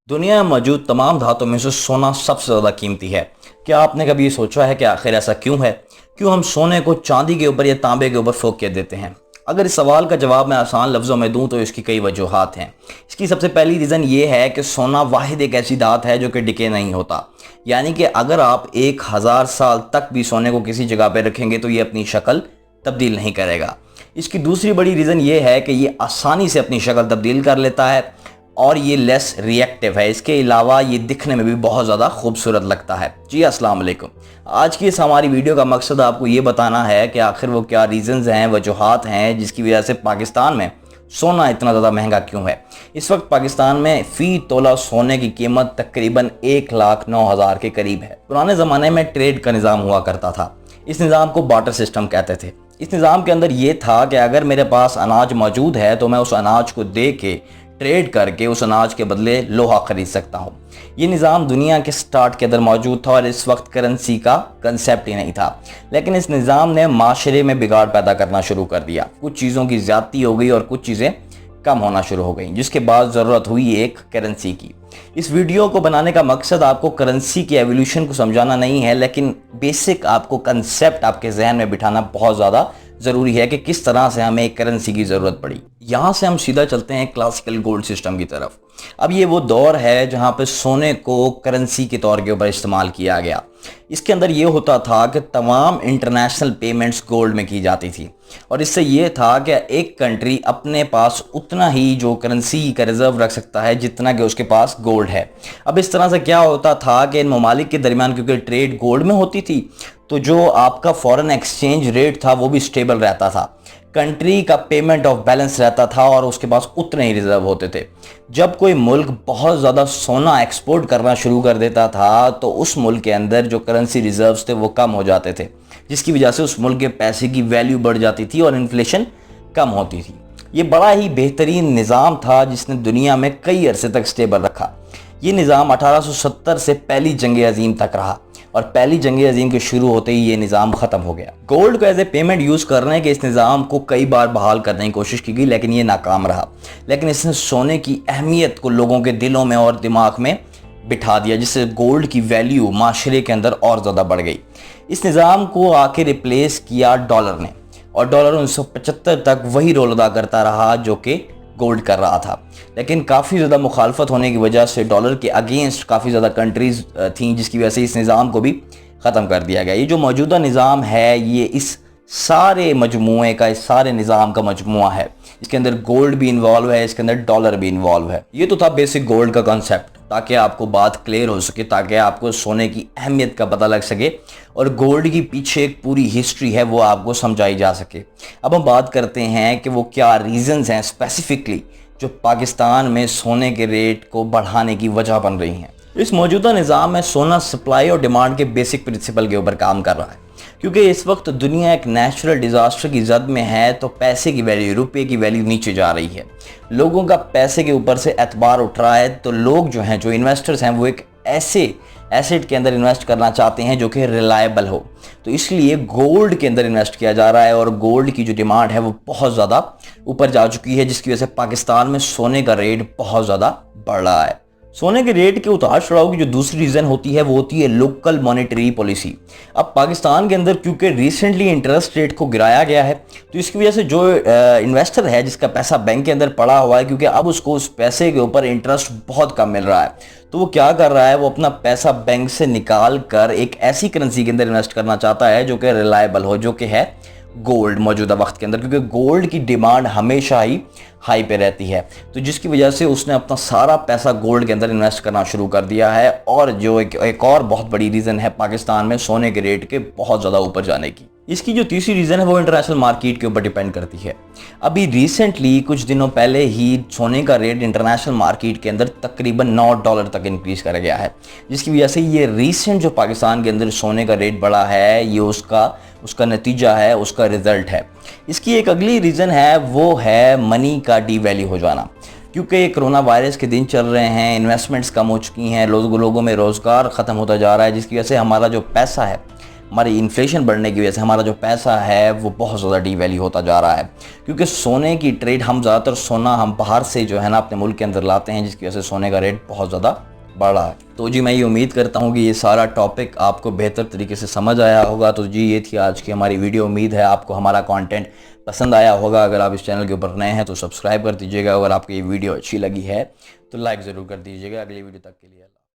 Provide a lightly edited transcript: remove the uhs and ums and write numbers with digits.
दुनिया में मौजूद तमाम धातुओं में से सोना सबसे ज़्यादा कीमती है। क्या आपने कभी ये सोचा है कि आखिर ऐसा क्यों है? क्यों हम सोने को चांदी के ऊपर या तांबे के ऊपर फोकियत देते हैं? अगर इस सवाल का जवाब मैं आसान लफ्ज़ों में दूं तो इसकी कई वजूहात हैं। इसकी सबसे पहली रीज़न ये है कि सोना वाहिद एक ऐसी धात है जो कि डिके नहीं होता, यानी कि अगर आप 1000 साल तक भी सोने को किसी जगह पर रखेंगे तो ये अपनी शक्ल तब्दील नहीं करेगा। इसकी दूसरी बड़ी रीज़न ये है कि ये आसानी से अपनी शक्ल तब्दील कर लेता है और ये लेस रिएक्टिव है। इसके अलावा ये दिखने में भी बहुत ज़्यादा खूबसूरत लगता है। जी अस्सलाम वालेकुम। आज की इस हमारी वीडियो का मकसद आपको ये बताना है कि आखिर वो क्या रीज़न्स हैं, वजूहात हैं जिसकी वजह से पाकिस्तान में सोना इतना ज़्यादा महंगा क्यों है। इस वक्त पाकिस्तान में फ़ी तोला सोने की कीमत तकरीबन 1,09,000 के करीब है। पुराने ज़माने में ट्रेड का निज़ाम हुआ करता था। इस निज़ाम को बार्टर सिस्टम कहते थे। इस निज़ाम के अंदर ये था कि अगर मेरे पास अनाज मौजूद है तो मैं उस अनाज को दे के ट्रेड करके उस अनाज के बदले लोहा खरीद सकता हूँ। ये निज़ाम दुनिया के स्टार्ट के अंदर मौजूद था और इस वक्त करेंसी का कंसेप्ट ही नहीं था। लेकिन इस निज़ाम ने माशरे में बिगाड़ पैदा करना शुरू कर दिया। कुछ चीज़ों की ज़्यादती हो गई और कुछ चीज़ें कम होना शुरू हो गई, जिसके बाद ज़रूरत हुई एक करेंसी की। इस वीडियो को बनाने का मकसद आपको करेंसी की एवोल्यूशन को समझाना नहीं है, लेकिन बेसिक आपको कंसेप्ट आपके जहन में बिठाना बहुत ज़्यादा ज़रूरी है कि किस तरह से हमें एक करेंसी की ज़रूरत पड़ी। यहाँ से हम सीधा चलते हैं क्लासिकल गोल्ड सिस्टम की तरफ। अब ये वो दौर है जहाँ पे सोने को करेंसी के तौर के ऊपर इस्तेमाल किया गया। इसके अंदर ये होता था कि तमाम इंटरनेशनल पेमेंट्स गोल्ड में की जाती थी और इससे ये था कि एक कंट्री अपने पास उतना ही जो करेंसी का रिजर्व रख सकता है जितना कि उसके पास गोल्ड है। अब इस तरह से क्या होता था कि इन ममालिक के दरमियान क्योंकि ट्रेड गोल्ड में होती थी तो जो आपका फॉरेन एक्सचेंज रेट था वो भी स्टेबल रहता था। कंट्री का पेमेंट ऑफ बैलेंस रहता था और उसके पास उतने ही रिजर्व होते थे। जब कोई मुल्क बहुत ज़्यादा सोना एक्सपोर्ट करना शुरू कर देता था तो उस मुल्क के अंदर जो करेंसी रिजर्व्स थे वो कम हो जाते थे, जिसकी वजह से उस मुल्क के पैसे की वैल्यू बढ़ जाती थी और इन्फ्लेशन कम होती थी। ये बड़ा ही बेहतरीन निज़ाम था जिसने दुनिया में कई अरसे तक स्टेबल रखा। ये निज़ाम 1870 से पहली जंग अजीम तक रहा और पहली जंग अजीम के शुरू होते ही ये निज़ाम ख़त्म हो गया। गोल्ड को एज ए पेमेंट यूज़ करने के इस निज़ाम को कई बार बहाल करने की कोशिश की गई, लेकिन ये नाकाम रहा। लेकिन इसने सोने की अहमियत को लोगों के दिलों में और दिमाग में बिठा दिया, जिससे गोल्ड की वैल्यू माशरे के अंदर और ज़्यादा बढ़ गई। इस निज़ाम को आके रिप्लेस किया डॉलर ने और डॉलर 1975 तक वही रोल अदा करता रहा जो कि गोल्ड कर रहा था। लेकिन काफ़ी ज़्यादा मुखालफत होने की वजह से डॉलर के अगेंस्ट काफ़ी ज़्यादा कंट्रीज़ थीं, जिसकी वजह से इस निज़ाम को भी ख़त्म कर दिया गया। ये जो मौजूदा निज़ाम है ये इस सारे मजमूए का, इस सारे निज़ाम का मजमुआ है। इसके अंदर गोल्ड भी इन्वॉल्व है, इसके अंदर डॉलर भी इन्वॉल्व है। ये तो था बेसिक गोल्ड का कॉन्सेप्ट, ताकि आपको बात क्लियर हो सके, ताकि आपको सोने की अहमियत का पता लग सके और गोल्ड की पीछे एक पूरी हिस्ट्री है वो आपको समझाई जा सके। अब हम बात करते हैं कि वो क्या रीज़न्स हैं स्पेसिफिकली जो पाकिस्तान में सोने के रेट को बढ़ाने की वजह बन रही हैं। इस मौजूदा निज़ाम में सोना सप्लाई और डिमांड के बेसिक प्रिंसिपल के ऊपर काम कर रहा है। क्योंकि इस वक्त दुनिया एक नेचुरल डिज़ास्टर की जद में है तो पैसे की वैल्यू, रुपये की वैल्यू नीचे जा रही है। लोगों का पैसे के ऊपर से एतबार उठ रहा है, तो लोग जो हैं, जो इन्वेस्टर्स हैं, वो एक ऐसे एसेट के अंदर इन्वेस्ट करना चाहते हैं जो कि रिलायबल हो। तो इसलिए गोल्ड के अंदर इन्वेस्ट किया जा रहा है और गोल्ड की जो डिमांड है वो बहुत ज़्यादा ऊपर जा चुकी है, जिसकी वजह से पाकिस्तान में सोने का रेट बहुत ज़्यादा बढ़ रहा है। सोने के रेट के उतार चढ़ाव की जो दूसरी रीज़न होती है वो होती है लोकल मॉनेटरी पॉलिसी। अब पाकिस्तान के अंदर क्योंकि रिसेंटली इंटरेस्ट रेट को गिराया गया है तो इसकी वजह से जो इन्वेस्टर है जिसका पैसा बैंक के अंदर पड़ा हुआ है, क्योंकि अब उसको उस पैसे के ऊपर इंटरेस्ट बहुत कम मिल रहा है, तो वो क्या कर रहा है, वो अपना पैसा बैंक से निकाल कर एक ऐसी करेंसी के अंदर इन्वेस्ट करना चाहता है जो कि रिलायबल हो, जो कि है गोल्ड मौजूदा वक्त के अंदर। क्योंकि गोल्ड की डिमांड हमेशा ही हाई पे रहती है, तो जिसकी वजह से उसने अपना सारा पैसा गोल्ड के अंदर इन्वेस्ट करना शुरू कर दिया है। और जो एक और बहुत बड़ी रीज़न है पाकिस्तान में सोने के रेट के बहुत ज़्यादा ऊपर जाने की, इसकी जो तीसरी रीज़न है वो इंटरनेशनल मार्केट के ऊपर डिपेंड करती है। अभी रिसेंटली कुछ दिनों पहले ही सोने का रेट इंटरनेशनल मार्केट के अंदर तकरीबन $9 तक इंक्रीज़ कर गया है, जिसकी वजह से ये रिसेंट जो पाकिस्तान के अंदर सोने का रेट बढ़ा है ये उसका नतीजा है, उसका रिज़ल्ट है। इसकी एक अगली रीज़न है वो है मनी का डीवैल्यू हो जाना। क्योंकि कोरोना वायरस के दिन चल रहे हैं, इन्वेस्टमेंट्स कम हो चुकी हैं, लोगों में रोज़गार ख़त्म होता जा रहा है, जिसकी वजह से हमारा जो पैसा है हमारी इन्फ्लेशन बढ़ने की वजह से हमारा जो पैसा है वो बहुत ज़्यादा डीवैल्यू होता जा रहा है, क्योंकि सोने की ट्रेड हम ज़्यादातर सोना हम बाहर से जो है ना अपने मुल्क के अंदर लाते हैं, जिसकी वजह से सोने का रेट बहुत ज़्यादा बढ़ रहा है। तो जी मैं ये उम्मीद करता हूँ कि ये सारा टॉपिक आपको बेहतर तरीके से समझ आया होगा। तो जी ये थी आज की हमारी वीडियो। उम्मीद है आपको हमारा कंटेंट पसंद आया होगा। अगर आप इस चैनल के ऊपर नए हैं तो सब्सक्राइब कर दीजिएगा। अगर आपको ये वीडियो अच्छी लगी है तो लाइक ज़रूर कर दीजिएगा। अगली वीडियो तक के लिए